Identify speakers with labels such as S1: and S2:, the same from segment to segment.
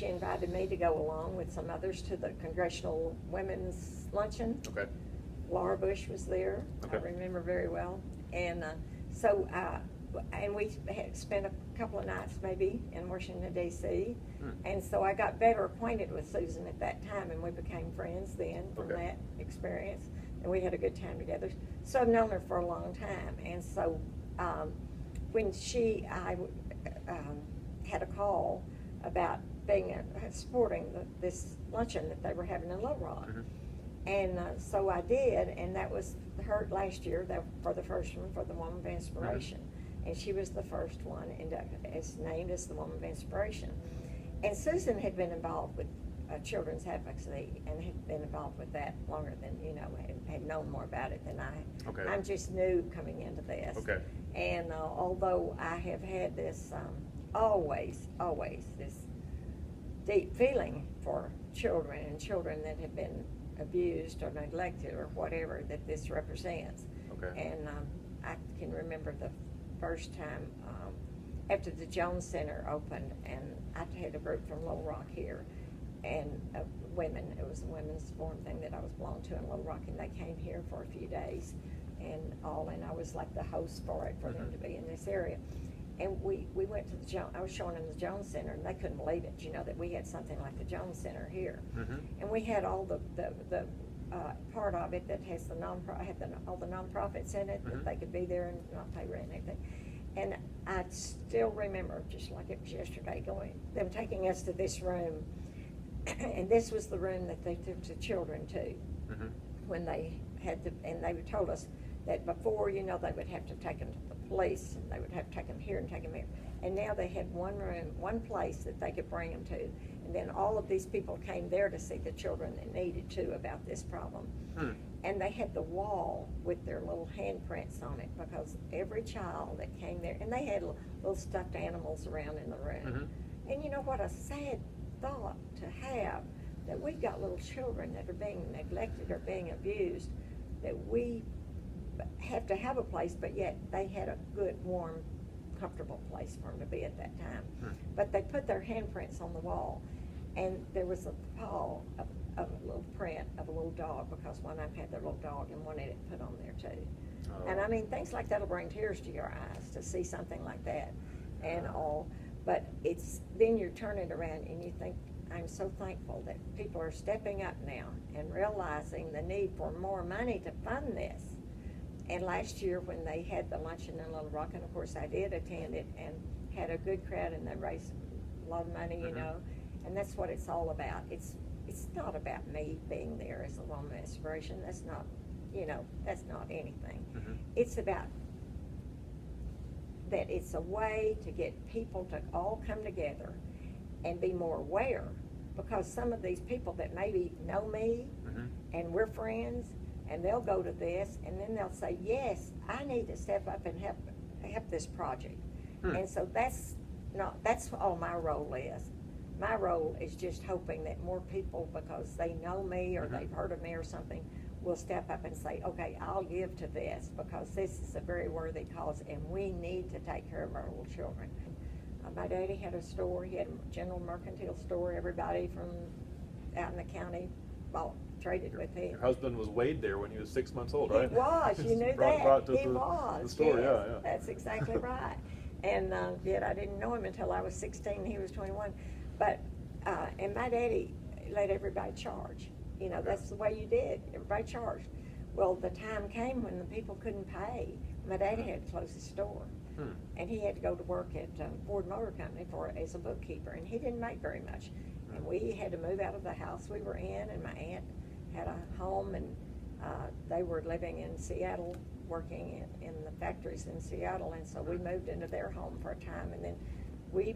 S1: She invited me to go along with some others to the Congressional Women's Luncheon.
S2: Okay.
S1: Laura Bush was there.
S2: Okay.
S1: I remember very well. And so we had spent a couple of nights maybe in Washington, D.C. And so I got better acquainted with Susan at that time, and we became friends then from that experience. And we had a good time together. So I've known her for a long time. And so when I had a call about supporting this luncheon that they were having in Little Rock. And so I did, and that was her last year, for the first one, for the Woman of Inspiration. And she was the first one named as the Woman of Inspiration. And Susan had been involved with children's advocacy and had been involved with that longer than, had known more about it than I.
S2: Okay.
S1: I'm just new coming into this.
S2: Okay.
S1: And although I have had this, always this deep feeling for children and children that have been abused or neglected or whatever that this represents.
S2: Okay.
S1: And I can remember the first time after the Jones Center opened, and I had a group from Little Rock here, and women, it was a women's forum thing that I was belonged to in Little Rock, and they came here for a few days and I was like the host for it, for them to be in this area. And we went to I was showing them the Jones Center, and they couldn't believe it, that we had something like the Jones Center here. And we had all the part of it that has all the nonprofits in it, that they could be there and not pay rent and everything. And I still remember, just like it was yesterday, them taking us to this room, and this was the room that they took the children to when they and they told us that before, they would have to take them to the police, and they would have to take them here and take them here. And now they had one room, one place that they could bring them to. And then all of these people came there to see the children that needed to about this problem. And they had the wall with their little handprints on it, because every child that came there, and they had little stuffed animals around in the room. And what a sad thought to have, that we've got little children that are being neglected or being abused, that we have to have a place, but yet they had a good, warm, comfortable place for them to be at that time. But they put their handprints on the wall, and there was a paw of a little print of a little dog, because one of them had their little dog and wanted it put on there too. And I mean, things like that'll bring tears to your eyes to see something like that and all. But then you're turning around and you think, I'm so thankful that people are stepping up now and realizing the need for more money to fund this. And last year when they had the luncheon in Little Rock, and of course I did attend it and had a good crowd, and they raised a lot of money, and that's what it's all about. It's not about me being there as a woman of inspiration. That's not, that's not anything. It's about that it's a way to get people to all come together and be more aware, because some of these people that maybe know me and we're friends, and they'll go to this and then they'll say, yes, I need to step up and help this project. And so that's all my role is. My role is just hoping that more people, because they know me or they've heard of me or something, will step up and say, okay, I'll give to this, because this is a very worthy cause, and we need to take care of our little children. My daddy had a store. He had a general mercantile store. Everybody from out in the county traded with him.
S2: Your husband was weighed there when he was 6 months old, right?
S1: He was. You knew
S2: brought
S1: that.
S2: to
S1: He was.
S2: The store,
S1: yes,
S2: yeah.
S1: That's exactly right. And yet I didn't know him until I was 16 and he was 21. But, and my daddy let everybody charge. That's the way you did. Everybody charged. Well, the time came when the people couldn't pay. My daddy had to close his store. And he had to go to work at Ford Motor Company as a bookkeeper, and he didn't make very much. And we had to move out of the house we were in, and my aunt had a home, and they were living in Seattle, working in the factories in Seattle, and so we moved into their home for a time, and then we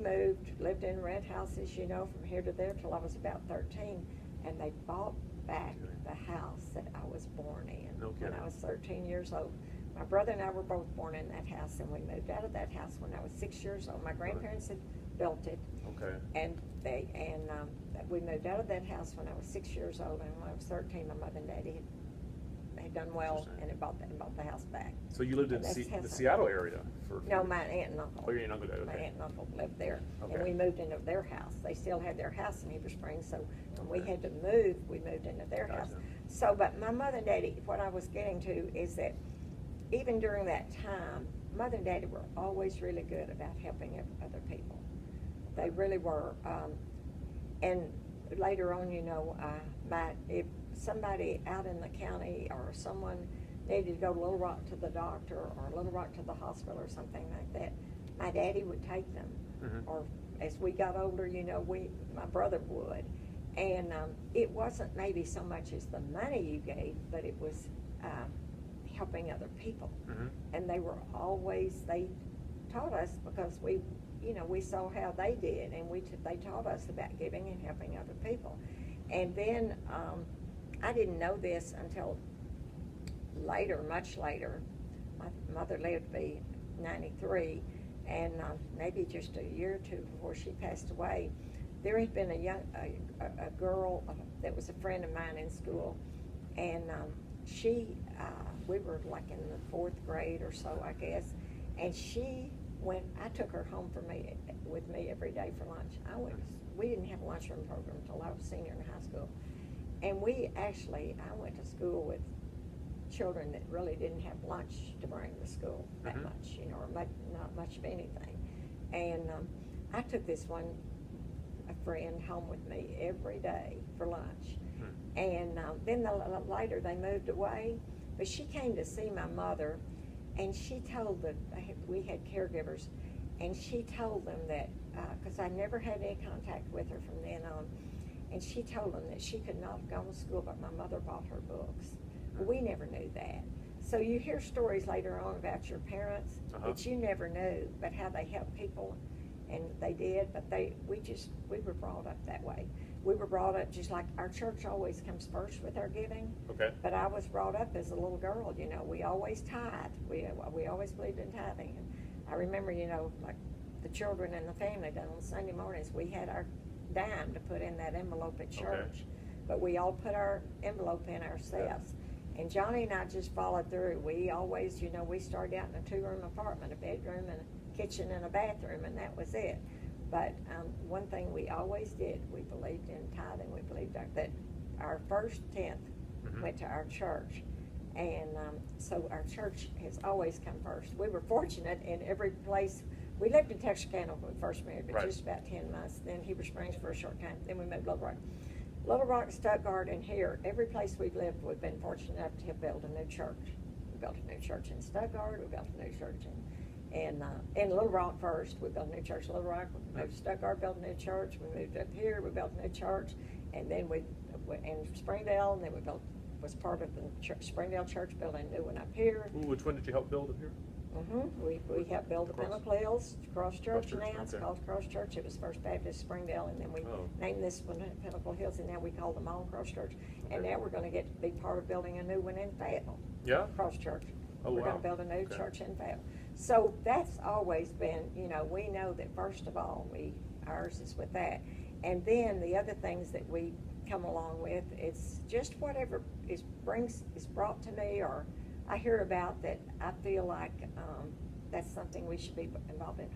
S1: lived in rent houses, from here to there till I was about 13, and they bought back the house that I was born in when I was 13 years old. My brother and I were both born in that house, and we moved out of that house when I was 6 years old. My grandparents had built it, and we moved out of that house when I was 6 years old, and when I was 13, my mother and daddy had done well,
S2: Interesting.
S1: and bought the house back.
S2: So you lived in
S1: And that's
S2: the
S1: how-
S2: Seattle area for a few
S1: No,
S2: years.
S1: my aunt and uncle.
S2: Oh, your aunt and uncle did,
S1: My
S2: okay.
S1: aunt and uncle lived there,
S2: Okay.
S1: and we moved into their house. They still had their house in Heber Springs, so when we
S2: Okay.
S1: had to move, we moved into their house.
S2: Gotcha.
S1: So, but my mother and daddy, what I was getting to is that even during that time, mother and daddy were always really good about helping other people. They really were. And later on, you know, if somebody out in the county or someone needed to go to Little Rock to the doctor or Little Rock to the hospital or something like that, my daddy would take them.
S2: Mhm.
S1: Or as we got older, you know, my brother would. And it wasn't maybe so much as the money you gave, but it was helping other people.
S2: Mhm.
S1: And they taught us because we saw how they did, and they taught us about giving and helping other people. And then I didn't know this until later, much later. My mother lived to be 93, and maybe just a year or two before she passed away, there had been a girl that was a friend of mine in school, and we were like in the 4th grade or so, I guess, and I took her home with me every day for lunch. We didn't have a lunchroom program until I was senior in high school, and I went to school with children that really didn't have lunch to bring to school that
S2: Mhm.
S1: much, you know, or not much of anything. And I took this a friend home with me every day for lunch.
S2: Hmm.
S1: And then later they moved away, but she came to see my mother, and she told we had caregivers, and she told them that, because I never had any contact with her from then on, and she told them that she could not go to school, but my mother bought her books. Well, we never knew that. So you hear stories later on about your parents that you never knew, but how they helped people, and they did, but we were brought up that way. We were brought up just like our church always comes first with our giving.
S2: Okay.
S1: But I was brought up as a little girl, you know, we always tithed. We always believed in tithing. And I remember, you know, like the children in the family, that on Sunday mornings, we had our dime to put in that envelope at church. But we all put our envelope in ourselves. And Johnny and I just followed through. We always, you know, we started out in a 2-room apartment, a bedroom and a kitchen and a bathroom, and that was it. But one thing we always did, we believed in tithing. We believed that our first 10th went to our church. And so our church has always come first. We were fortunate in every place. We lived in Texarkana when we first married, but just about 10 months. Then Heber Springs for a short time. Then we moved to Little Rock. Little Rock, Stuttgart, and here, every place we've lived, we've been fortunate enough to have built a new church. We built a new church in Stuttgart. We built a new church in Little Rock first. We built a new church in Little Rock. We moved to Stuttgart, built a new church. We moved up here. We built a new church, and then in Springdale, and then was part of the Springdale church, building a new one up here.
S2: Ooh, which one did you help build up here?
S1: We helped build the Pinnacle Hills Cross Church now. It's
S2: okay.
S1: called Cross Church. It was First Baptist Springdale, and then we named this one Pinnacle Hills, and now we call them all Cross Church. And now we're going to get to be part of building a new one in Fayetteville.
S2: Yeah.
S1: Cross Church.
S2: Oh,
S1: we're
S2: wow.
S1: going to build a new church in Fayetteville. So that's always been, you know, we know that first of all, ours is with that. And then the other things that we come along with, it's just whatever is brought to me, or I hear about that I feel like that's something we should be involved in.